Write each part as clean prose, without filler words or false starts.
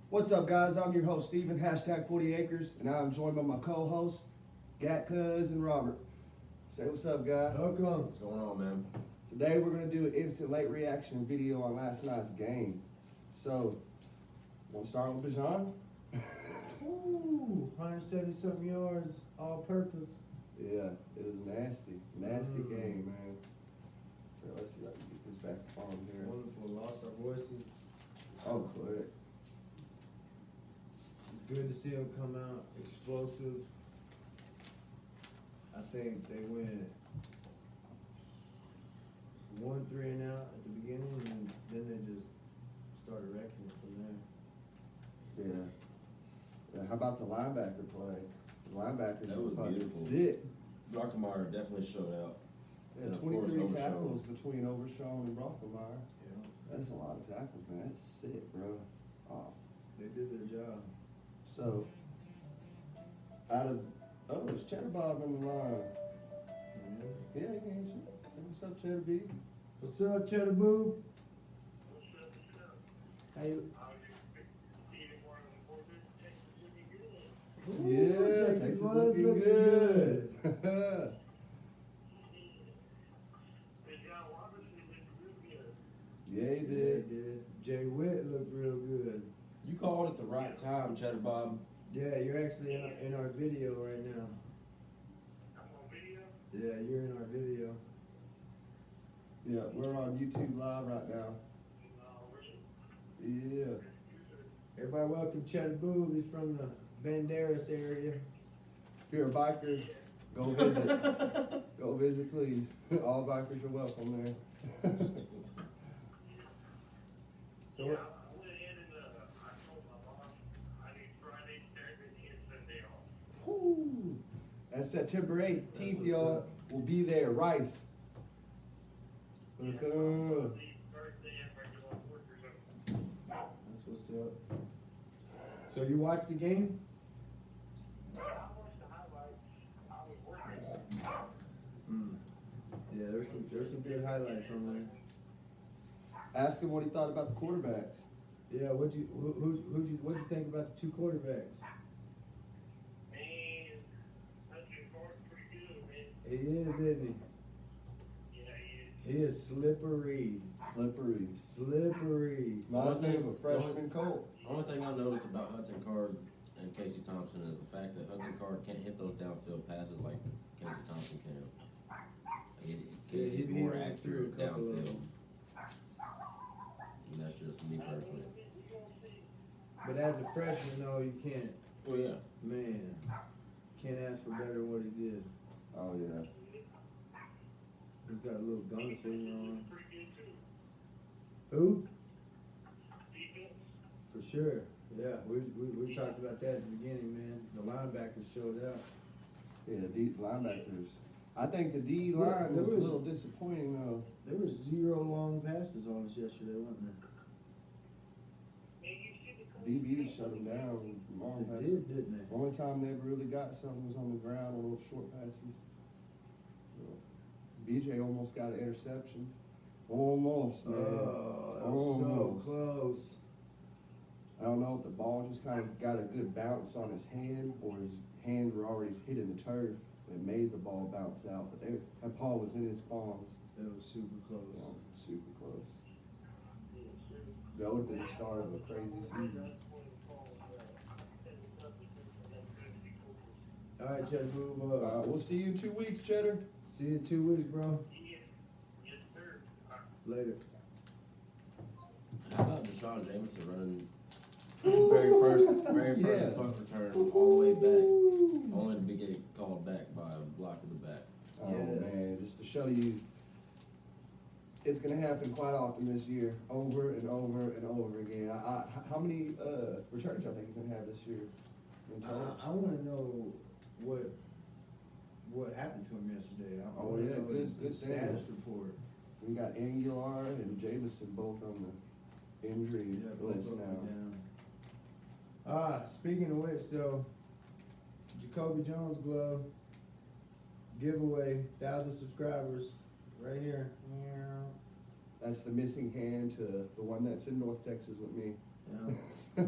What's up, guys? I'm your host, Steven, hashtag 40 Acres, and I'm joined by my co-host, Gat Cuz and Robert. Say what's up, guys. Welcome. What's going on, man? Today we're going to do an instant late reaction video on last night's game. So, want to start with Bajan? Ooh, 170 something yards, all purpose. Yeah, it was nasty. Nasty game, man. So let's see if I can get this back on here. Wonderful, lost our voices. Oh, quick. It's good to see them come out explosive. I think they went 1-3 and out at the beginning, and then they just started wrecking it from there. Yeah. How about the linebacker play? The linebacker That was beautiful. sick. Brockemeyer definitely showed out. Yeah, And of course, 23 Overshown. tackles between Overshown and Brockemeyer. Yeah, That's a lot of tackles, man. That's sick, bro. Oh. they did their job. So, it's Cheddar Bob on the line. Yeah, he can answer. Say what's up, Cheddar B? What's up, Cheddar Boo? Hey. Ooh, Yeah, Texas was looking good. Yeah, he Yeah, he did. did. Jay Witt looked real good. You called at the right time, Cheddar Bob. Yeah, you're actually in our video right now. Yeah, you're in our video. Yeah, we're on YouTube Live right now. Yeah. Everybody welcome Cheddar Boo. He's from the Banderas area. If you're a biker, go visit. Go visit, please. All bikers are welcome there. So Yeah, I went ahead and I told my boss I need Friday, Saturday, and Sunday off. Woo. That's September 18th, That's what's y'all. up. We'll be there, Rice. Look up. Thursday after I get off work or something. that's what's up. So you watched the game? I watched the highlights. I was working. Yeah, there's some good highlights on there. Ask him what he thought about the quarterbacks. Yeah, what'd you think about the two quarterbacks? And Hudson Card's pretty good, man. He is, isn't Yeah, he? He is slippery. Slippery. Slippery. Not Only of a thing- freshman Colt. Only thing I noticed about Hudson Card and Casey Thompson is the fact that Hudson Card can't hit those downfield passes like Casey Thompson can. Casey's he more ran through accurate a couple of downfield. them. And that's just me personally. But as a freshman, though, you can't. Well, yeah. Man, can't ask for better than what he did. Oh, yeah. He's got a little gunslinger on. pretty good too. Who? Defense. For sure. Yeah, we talked about that at the beginning, man. The linebackers showed out. Yeah, D linebackers. I think the D Yeah, line there was a was- little disappointing, though. There were 0 long passes on us yesterday, wasn't there? Man, you see the DBs shut them down. Long They passes. did, didn't they? Only time they ever really got something was on the ground, a little short passes. So, BJ almost got an interception. Almost, man. Oh, that was so Almost. close. I don't know if the ball just kind of got a good bounce on his hand or his hands were already hitting the turf and made the ball bounce out. But that ball was in his palms. That was super close. Yeah, super close. That would have been the start of a crazy season. All right, Cheddar, move up. We'll see you in 2 weeks, Cheddar. See you in 2 weeks, bro. Yes, sir. Later. How about Deshaun Jameson running very first Yeah. punt return all the way back, only to get called back by a block of the back. Oh Yes. man, just to show you, it's gonna happen quite often this year, over and over and over again. How many returns y'all think he's gonna have this year? In total? I want to know what happened to him yesterday. I Oh, wanna yeah, know good- his good status thing. report. We got Angular and Jameson both on the injury Yeah, both list of them now. down. Speaking of which, so Jacoby Jones glove giveaway, 1,000 subscribers, right here. That's the missing hand to the one that's in North Texas with me. Yeah.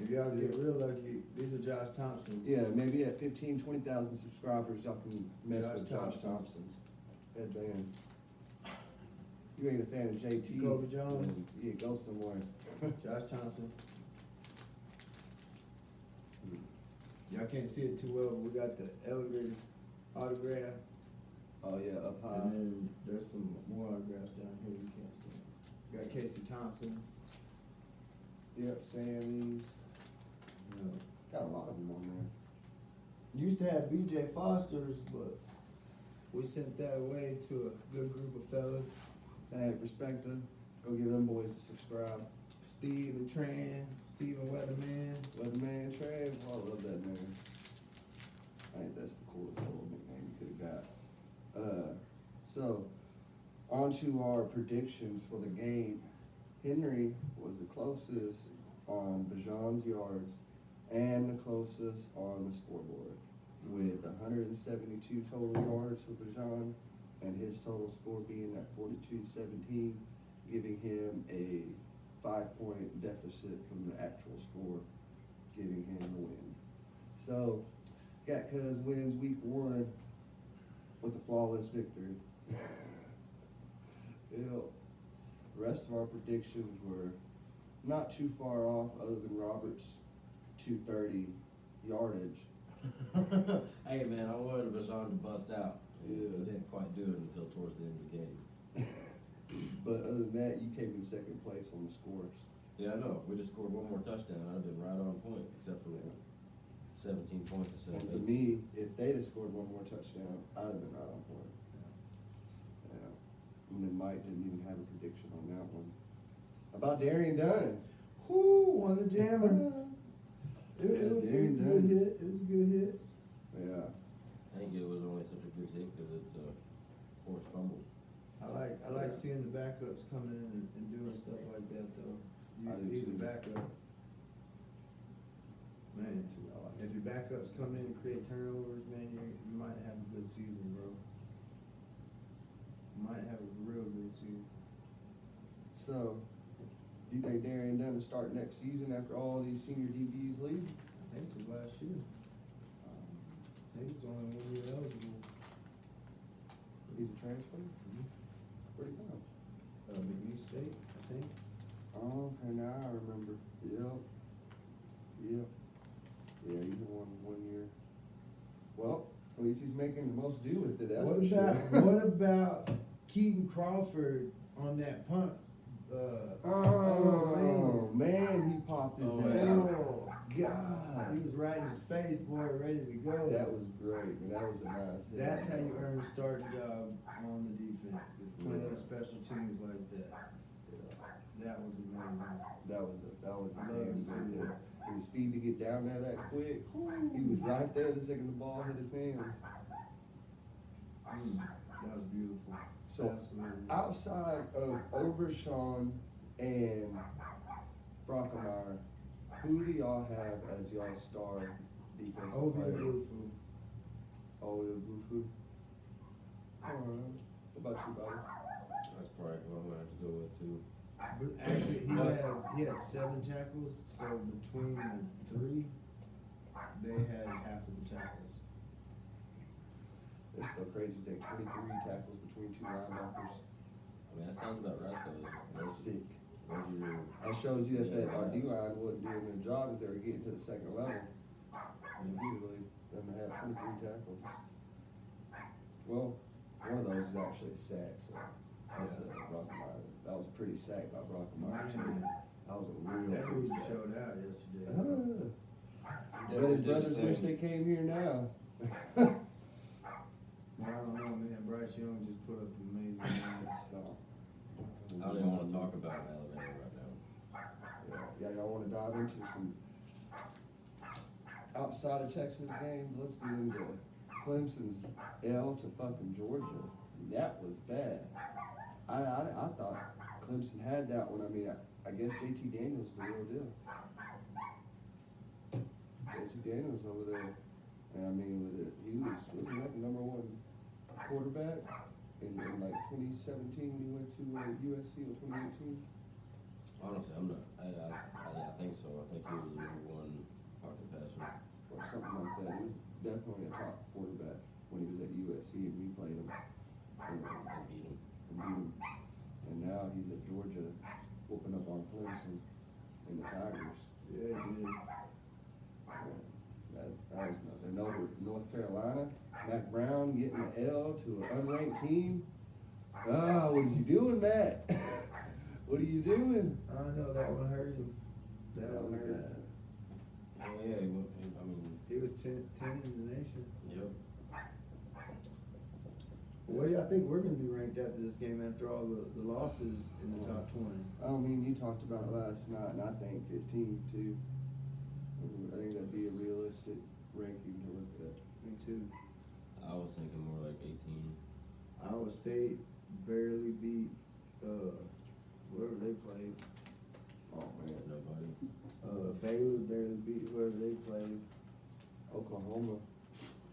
If y'all get real lucky, these are Josh Thompson's. Yeah, maybe at 20,000 subscribers, y'all can mess Josh with Josh Thompson's. Thompson's headband. You ain't a fan of JT? Kobe Jones? then yeah, go somewhere. Josh Thompson. Y'all can't see it too well, but we got the elevator autograph. Oh yeah, up high. And then there's some more autographs down here you can't see. Got Casey Thompson. Yep, Sammy's. Yeah. Got a lot of them on there. Used to have BJ Foster's, but we sent that away to a good group of fellas. Hey, Respecta, go give them boys a subscribe. Steve and Tran, Steven Weatherman. Weatherman Trav, I love that name. I think that's the coolest little nickname you could have got. So, on to our predictions for the game. Henry was the closest on Bajan's yards and the closest on the scoreboard with 172 total yards for Bajan and his total score being at 42-17, giving him a 5-point deficit from the actual score, giving him the win. So, Gat Cuz wins week 1 with a flawless victory. The rest of our predictions were not too far off, other than Robert's 230 yardage. Hey man, I wanted Bajan to bust out. Yeah. We didn't quite do it until towards the end of the game. But other than that, you came in second place on the scores. Yeah, I know. If we just scored one more touchdown, I'd have been right on point, except for 17 points instead And of for 8. me, if they'd have scored one more touchdown, I'd have been right on point. Yeah. And then Mike didn't even have a prediction on that one. About Darian Dunn. Whoo, on the jammer. It was a Darian good Dunn. hit. It was a good hit. Yeah. I think it was only such a good hit because it's a forced fumble. I like seeing the backups coming in and doing stuff like that though. I do He's a too. backup. Man, I like if your backups come in and create turnovers, man, you might have a good season, bro. You might have a real good season. So, do you think Darian Dunn will start next season after all these senior DBs leave? I think it's his last year. I think he's only 1 year eligible. He's a transfer? Where'd he go? McNeese State, I think. Oh, okay, now I remember. Yep. Yeah, he's in one year. Well, at least he's making the most do with it, that's What for about sure. what about Keaton Crawford on that punt? Oh, man, he popped his Oh, ass. yeah. Oh, God. he was right in his face, boy, ready to go. That was great, man. That was a nice hit. That's how you earn a starting job on the defense, is playing special teams like that. That was amazing. That was a Love damn to see good hit. that. And the speed to get down there that quick, he was right there the second the ball hit his hands. That was beautiful. So, Absolutely. outside of Overshawn and Brockemeyer, who do y'all have as y'all's star defensive Ovia player? Bluefu. Ovia Bluefu. Alright. What about you, buddy? That's probably what I'm gonna have to go with too. But actually, he had 7 tackles, so between the 3, they had half of the tackles. It's still crazy to take 23 tackles between 2 linebackers. I mean, that sounds about right though. That's sick. Those are your, That shows you that our Yeah. D-line wasn't doing their job as they were getting to the second level. Immediately, them to have 23 tackles. Well, one of those is actually a sack, so that's a Brockemeyer. That was a pretty sack by Brockemeyer too. Man, That was a real that pretty dude sack. showed out yesterday. But his brothers wish they came here now. I don't know, man. Bryce Young just put up an amazing night. No. I don't even wanna talk about Alabama right now. Yeah, y'all wanna dive into some outside of Texas games? Let's get into Clemson's L to fucking Georgia. That was bad. I thought Clemson had that one. I mean, I guess JT Daniels is the real deal. JT Daniels over there. And I mean, wasn't that the number 1 quarterback? in like 2017 when he went to USC in 2018? Honestly, I'm not, I think so. I think he was the number one pocket passer. Or something like that. He was definitely a top quarterback when he was at USC and we played him. And beat him. And beat him. And now he's at Georgia whooping up on Clemson and the Tigers. Yeah, he did. That was nothing. Over North Carolina, Mac Brown getting an L to an unranked team. Ah, what is he doing, Matt? What are you doing? I know that one hurt him. That one hurt him. Oh, yeah, I mean, He was 10 in the nation. yep. What do y'all think we're gonna be ranked after this game after all the losses in the top 20? I mean, you talked about it last night, and I think 15 too. I think that'd be a realistic ranking to look at. Me too. I was thinking more like 18. Iowa State barely beat, whoever they played. Oh man, Nobody. Baylor barely beat whoever they played. Oklahoma.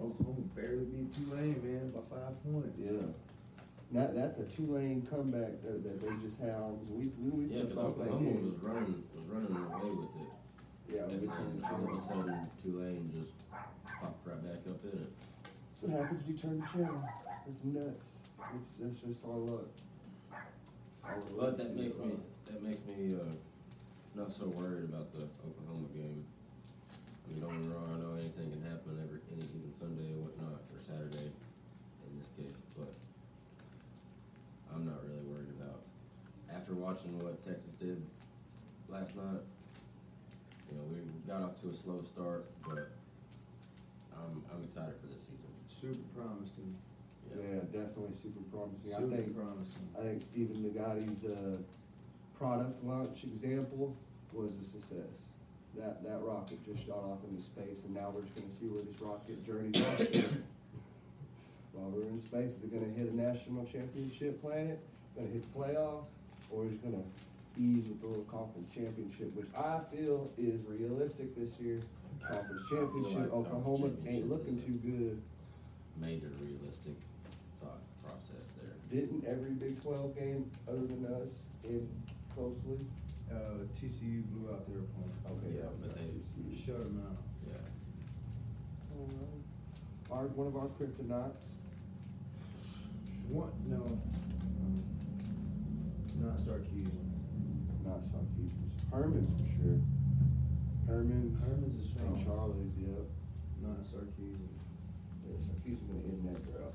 Oklahoma barely beat Tulane, man, by 5 points. Yeah. That's a Tulane comeback that they just had. We Yeah, flipped because off that Oklahoma game. was running away with it. Yeah, And we then turned the all of a channel. sudden, Tulane just popped right back up in it. That's what happens when you turn the channel. It's nuts. It's just our luck. But that makes me not so worried about the Oklahoma game. I mean, don't get me wrong, I know anything can happen any given Sunday or whatnot, or Saturday in this case, but I'm not really worried about. After watching what Texas did last night, you know, we got off to a slow start, but I'm excited for this season. Super promising. Yeah, definitely super promising. Super promising. I think Stephen Nagati's product launch example was a success. That rocket just shot off into space, and now we're just gonna see where this rocket journeys off to. While we're in space, is it gonna hit a national championship planet, gonna hit the playoffs, or is it gonna ease with the little conference championship, which I feel is realistic this year. Conference championship, like Oklahoma conference ain't championship looking is too good. Major realistic thought process there. Didn't every Big 12 game other than us end closely? TCU blew out their opponent. Okay, yeah, but they- Shut them out. Yeah. One of our kryptonites. What? No. Not Sarkeesians. Not Sarkeesians. Herman's for sure. Herman's Herman's is strong. and Charlie's, yep. Not Sarkeesian. Yeah, Sarkeesian's gonna end that drought.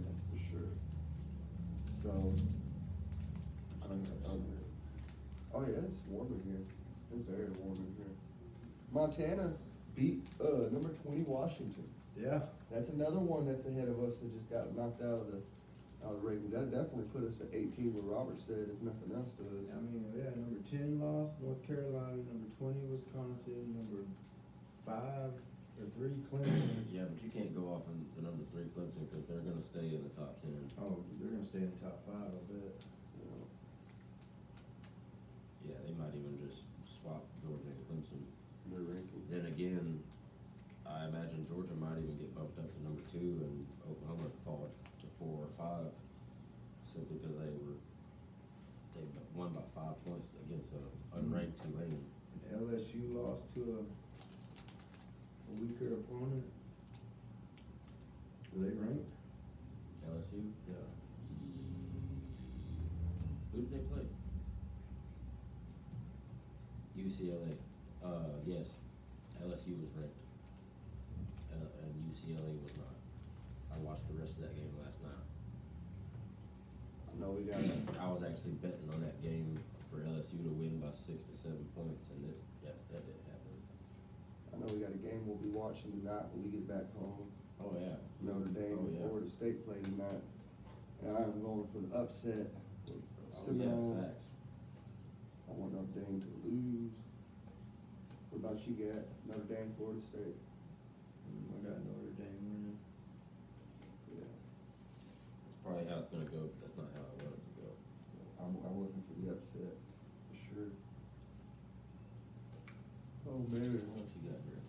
That's for sure. So, oh yeah, it's warm in here. It's very warm in here. Montana beat number 20 Washington. Yeah. That's another one that's ahead of us that just got knocked out of the ratings. That definitely put us at 18, where Robert said, if nothing else does. I mean, yeah, number 10 lost, North Carolina, number 20 Wisconsin, number 5 or 3 Clemson. Yeah, but you can't go off on the number 3 Clemson because they're gonna stay in the top 10. Oh, they're gonna stay in the top 5, I bet. Yeah, they might even just swap Georgia and Clemson. Their ranking. Then again, I imagine Georgia might even get bumped up to number 2 and Oklahoma fall to 4 or 5 simply because they won by 5 points against a unranked Tulane. And LSU lost to a weaker opponent. Were they ranked? LSU? Yeah. Who did they play? UCLA. Yes, LSU was ranked. And UCLA was not. I watched the rest of that game last night. I know we got. I was actually betting on that game for LSU to win by 6 to 7 points, and that didn't happen. I know we got a game we'll be watching tonight when we get back home. Oh, yeah. Notre Dame Oh, and yeah. Florida State play tonight. And I'm going for the upset. Oh, Seminoles. yeah, facts. I want Notre Dame to lose. What about you, Gat? Notre Dame, Florida State? I got Notre Dame winning. Yeah. That's probably how it's gonna go, but that's not how I want it to go. I'm looking for the upset, for sure. Oh, man. What else you got here?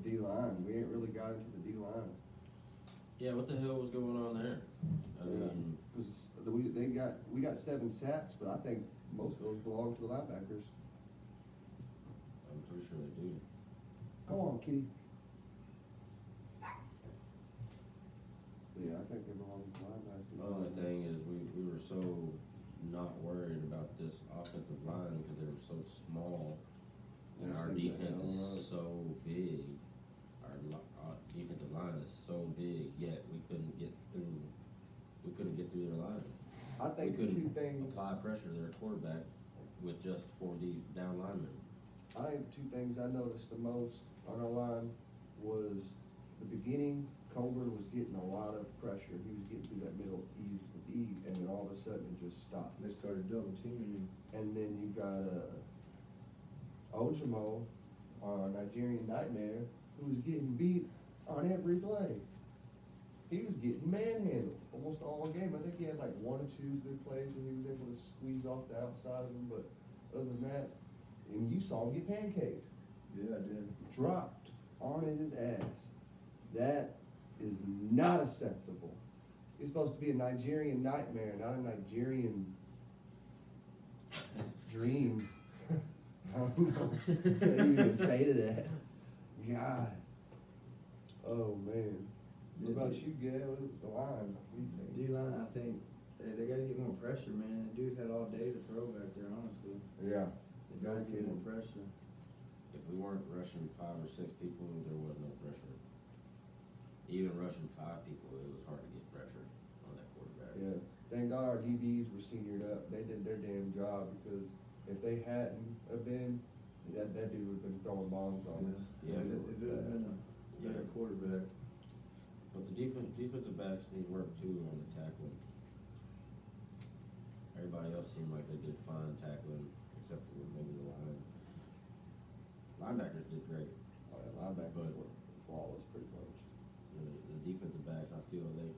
D-line. We ain't really got into the D-line. Yeah, what the hell was going on there? I Yeah, mean, because we got 7 sacks, but I think most of those belong to the linebackers. I'm pretty sure they do. Come on, kitty. Yeah, I think they belong to the linebackers. The only thing is we were so not worried about this offensive line because they were so small, and our defense is so big. Our defensive line is so big, yet we couldn't get through. We couldn't get through their line. I think we the couldn't 2 things. apply pressure to their quarterback with just 4 down linemen. I think the 2 things I noticed the most on our line was the beginning. Colburn was getting a lot of pressure. He was getting through that middle with ease, and then all of a sudden it just stopped. They started double teaming him. And then you got Ojimo, our Nigerian Nightmare, who was getting beat on every play. He was getting manhandled almost all game. I think he had like 1 or 2 good plays where he was able to squeeze off the outside of him, but other than that, and you saw him get pancaked. Yeah, I did. Dropped on his ass. That is not acceptable. He's supposed to be a Nigerian Nightmare, not a Nigerian dream. I don't know what you even say to that. God. Oh, man. What about you, Gail? The line. What do you think? D-line, I think they gotta get more pressure, man. That dude had all day to throw back there, honestly. Yeah. They gotta get more pressure. If we weren't rushing 5 or 6 people, there was no pressure. Even rushing 5 people, it was hard to get pressure on that quarterback. Yeah. Thank God our DBs were seniored up. They did their damn job, because if they hadn't have been, that dude would have been throwing bombs on us. Yeah. If it had been a better quarterback. But the defensive backs need work too on the tackling. Everybody else seemed like they did fine tackling, except for maybe the line. Linebackers did great. Oh, yeah, linebackers were flawless pretty much. The defensive backs, I feel they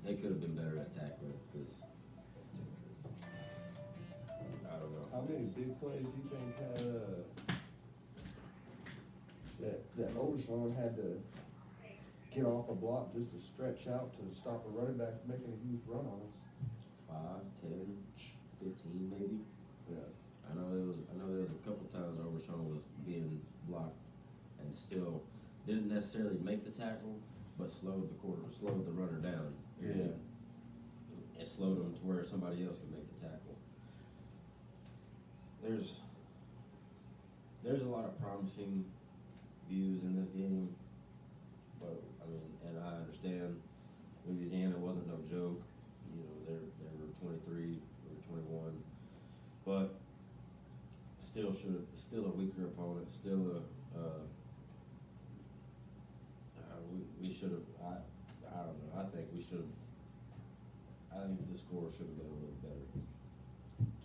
they could have been better at tackling because I don't know. How many big plays do you think had, that Overshawn had to get off a block just to stretch out to stop a running back from making a huge run on us? 5, 10, 15 maybe. Yeah. I know there was a couple times Overshawn was being blocked and still didn't necessarily make the tackle, but slowed the runner down. Yeah. It slowed him to where somebody else could make the tackle. There's a lot of promising views in this game, but I mean, and I understand Louisiana wasn't no joke. You know, they were 23, we were 21, but still a weaker opponent. Still we should have. I don't know. I think we should have. I think the score should have been a little better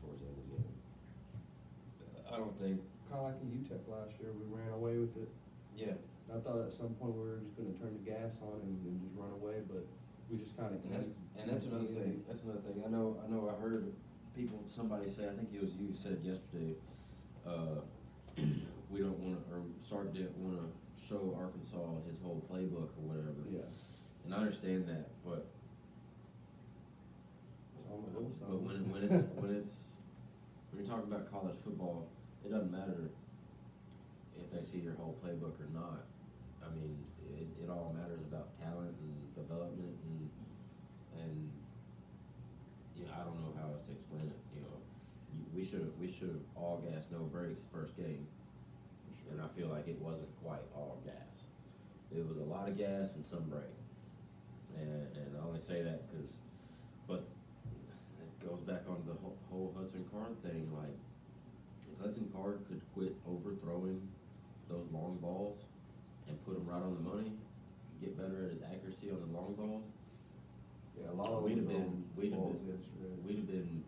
towards the end of the game. I don't think. Kind of like in UTEP last year, we ran away with it. Yeah. I thought at some point we were just gonna turn the gas on and just run away, but we just kind of. And that's another thing. That's another thing. I know. I heard somebody say. I think it was you said yesterday. We don't want to, or Sark didn't want to show Arkansas his whole playbook or whatever. Yeah. And I understand that, but when you're talking about college football, it doesn't matter if they see your whole playbook or not. I mean, it all matters about talent and development and you know, I don't know how else to explain it. You know, we should have all gas, no brakes first game, and I feel like it wasn't quite all gas. It was a lot of gas and some brake, and I only say that but it goes back on the whole Hudson Card thing. Like, if Hudson Card could quit overthrowing those long balls and put them right on the money, get better at his accuracy on the long balls. Yeah, a lot of we'd have them been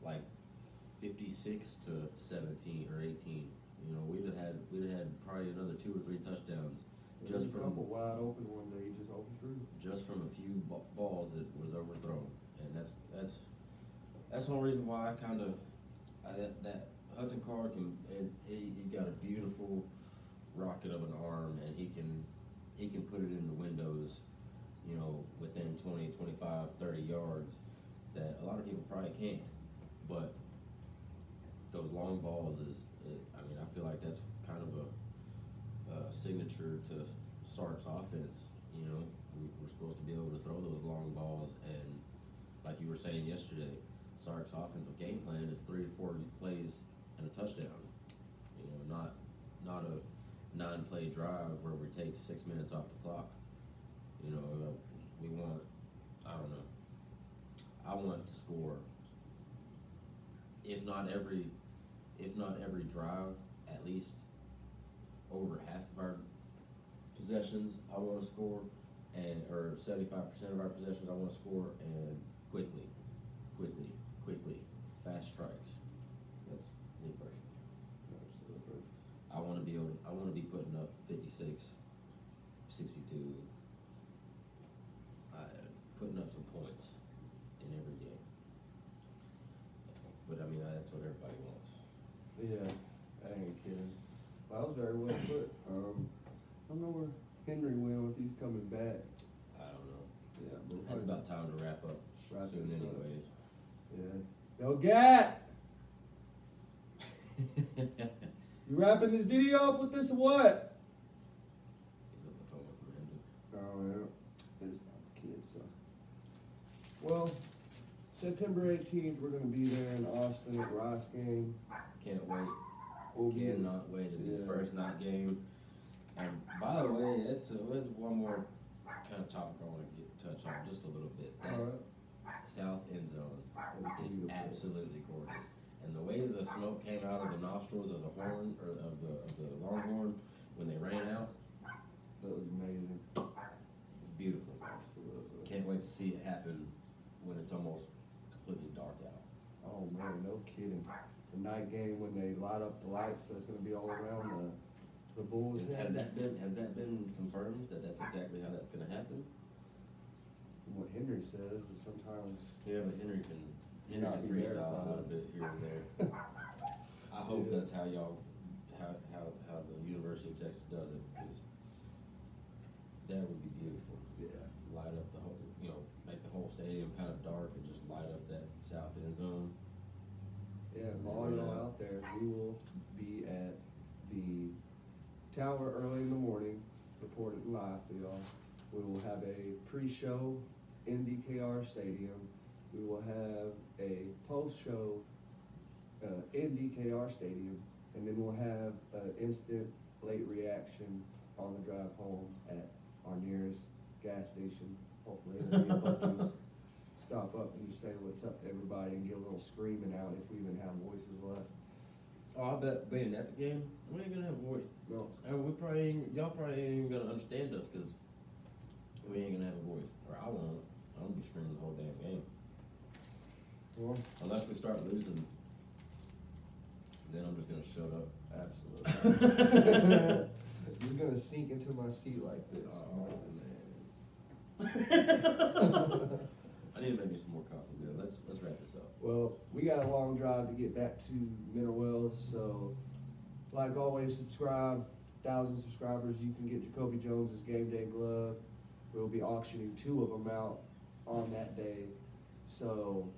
like 56 to 17 or 18. You know, we'd have had probably another 2 or 3 touchdowns just from a couple wide open ones that he just overthrew. Just from a few balls that was overthrown, and that's one reason why that Hudson Card he's got a beautiful rocket of an arm, and he can put it in the windows, you know, within 20, 25, 30 yards, that a lot of people probably can't. But those long balls I mean, I feel like that's kind of a signature to Sark's offense. You know, we're supposed to be able to throw those long balls, and like you were saying yesterday, Sark's offensive game plan is 3 or 4 plays and a touchdown. You know, not a 9-play drive where we take 6 minutes off the clock. You know, we want, I don't know, I want to score, if not every drive, at least over half of our possessions I want to score, or 75% of our possessions I want to score, and quickly, fast strikes. That's me personally. Absolutely. I want to be putting up 56, 62, putting up some points in every game. But I mean, that's what everybody wants. Yeah, I ain't kidding. That was very well put. I don't know where Henry went, if he's coming back. I don't know. Yeah, It's about time to wrap up Wrap soon this up. anyways. Yeah. Yo, Gat! You wrapping this video up with this or what? He's on the phone with Miranda. Oh, yeah. It's not the kids, so. Well, September 18th, we're gonna be there in Austin at Rice game. Can't wait. We'll be- Cannot wait. It'll be the Yeah. first night game. And by the way, it's one more kind of topic I want to touch on just a little bit. That All right. south end zone is Beautiful. absolutely gorgeous. And the way the smoke came out of the nostrils of the horn, or of the longhorn when they ran out, That was amazing. it's beautiful. Absolutely. Can't wait to see it happen when it's almost completely dark out. Oh man, no kidding. The night game when they light up the lights that's gonna be all around the Bulls. Has that been confirmed that that's exactly how that's going to happen? From what Henry says, is sometimes. Yeah, but Henry can Not be freestyle a verified. little bit here and there. I hope Yeah. that's how how the University of Texas does it, because that would be beautiful. Yeah. Light up the whole, you know, make the whole stadium kind of dark and just light up that south end zone. Yeah, for all y'all out there, we will be at the Tower early in the morning, reporting live for y'all. We will have a pre-show in DKR Stadium. We will have a post-show in DKR Stadium, and then we'll have an instant late reaction on the drive home at our nearest gas station. Hopefully, it'll be able to just stop up and just say what's up to everybody and get a little screaming out if we even have voices left. Oh, I bet being at the game, we ain't gonna have a voice. No. And y'all probably ain't even gonna understand us, because we ain't gonna have a voice. Or I won't. I'm gonna be screaming the whole damn game. Well, Unless we start losing, then I'm just gonna shut up. absolutely. He's gonna sink into my seat like this. I need to make me some more coffee, man. Let's wrap this up. Well, we got a long drive to get back to Mineral Wells, so like always, subscribe. 1,000 subscribers, you can get Jacoby Jones's game day glove. We'll be auctioning 2 of them out on that day. So,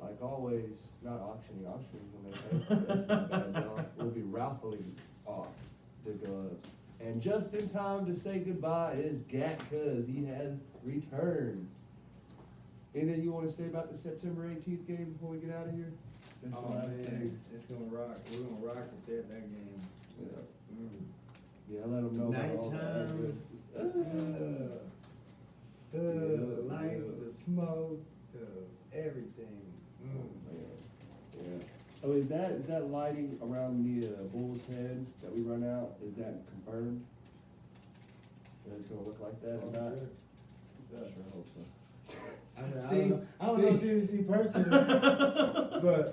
like always, not auctioning when they pay. That's my bad, dog. We'll be raffling off the gloves. And just in time to say goodbye is Gat, cause he has returned. Anything you want to say about the September 18th game before we get out of here? That's the Oh last man, thing. it's gonna rock. We're gonna rock with that game. Yeah. Mm. Yeah, let them know about all the Nighttime. addresses. The Yeah, lights, yeah. the smoke, the everything. Oh, man. Yeah. Oh, is that lighting around the bull's head that we run out? Is that confirmed? That it's gonna look like that or not? I sure hope so. I mean, See? I don't know See? CBC personally, but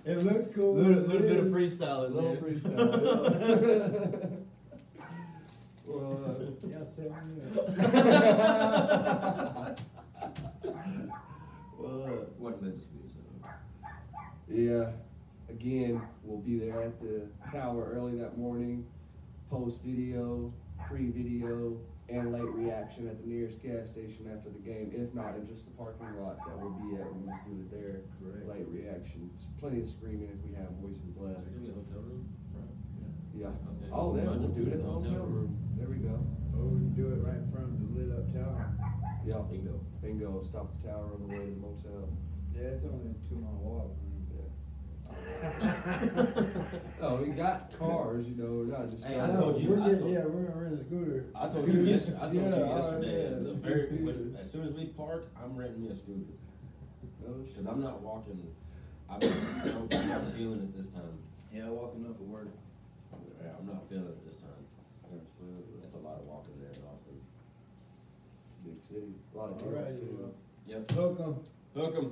it looks cool. Little bit of freestyle in Little there. freestyle. Yeah. Well, Yeah, 7 well, What Memphis music? yeah, again, we'll be there at the Tower early that morning. post video, pre-video, and late reaction at the nearest gas station after the game. If not, in just the parking lot that we'll be at, we'll just do it there. Correct. Late reaction. There's plenty of screaming if we have voices Is left. there gonna be a hotel room? Right. Yeah. Okay. Oh, then Might we'll just do it at the hotel room. There we go. Or we can do it right in front of the lit up tower. Yeah. Bingo. Bingo. Stop the tower on the way to the motel. Yeah, it's only a 2 mile walk. Oh, we got cars, you know, we're not just. Hey, I told you- We're I getting, told- yeah, we're gonna rent a scooter. I told you yesterday, Yeah, all right, the yeah, very, scooter. as soon as we park, I'm renting me a scooter. Oh, shit. Cause I'm not walking, I'm not feeling it this time. Yeah, walking up at work. Yeah, I'm not feeling it this time. Absolutely. It's a lot of walking there in Austin. Big city, a lot of All right, girls too. well, Yep. welcome. Hook 'em.